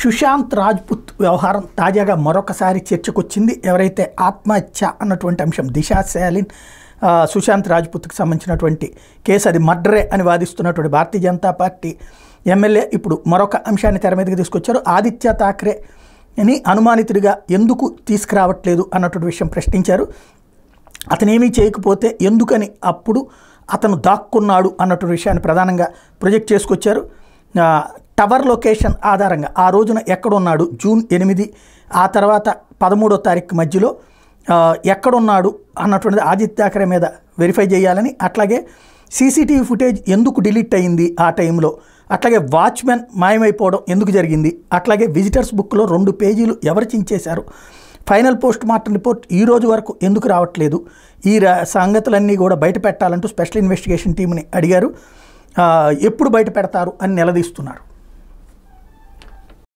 సుశాంత్ రాజ్పుత్ వ్యవహారం తాజాగా మరొకసారి చర్చకొచ్చింది. ఎవరైతే ఆత్మహత్య అన్నటువంటి అంశం దిశా శాలిన్ సుశాంత్ రాజ్పుత్కి సంబంధించినటువంటి కేసు అది మర్డరే అని వాదిస్తున్నటువంటి భారతీయ జనతా పార్టీ ఎమ్మెల్యే ఇప్పుడు మరొక అంశాన్ని తెర మీదకి తీసుకొచ్చారు. ఆదిత్య థాక్రేని అనుమానితుడిగా ఎందుకు తీసుకురావట్లేదు అన్నటువంటి విషయం ప్రశ్నించారు. అతనేమీ చేయకపోతే ఎందుకని అప్పుడు అతను దాక్కున్నాడు అన్నటువంటి విషయాన్ని ప్రధానంగా ప్రొజెక్ట్ చేసుకొచ్చారు. టవర్ లొకేషన్ ఆధారంగా ఆ రోజున ఎక్కడున్నాడు, జూన్ 8 ఆ తర్వాత 13వ తారీఖు మధ్యలో ఎక్కడున్నాడు అన్నటువంటిది ఆదిత్య థాక్రే మీద వెరిఫై చేయాలని, అట్లాగే సీసీటీవీ ఫుటేజ్ ఎందుకు డిలీట్ అయింది ఆ టైంలో, అట్లాగే వాచ్మెన్ మాయమైపోవడం ఎందుకు జరిగింది, అట్లాగే విజిటర్స్ బుక్లో 2 పేజీలు ఎవరు చించేశారు, ఫైనల్ పోస్ట్ మార్టం రిపోర్ట్ ఈ రోజు వరకు ఎందుకు రావట్లేదు, ఈ సంగతులన్నీ కూడా బయట పెట్టాలంటూ స్పెషల్ ఇన్వెస్టిగేషన్ టీంని అడిగారు. ఎప్పుడు బయట పెడతారు అని నిలదీస్తున్నారు.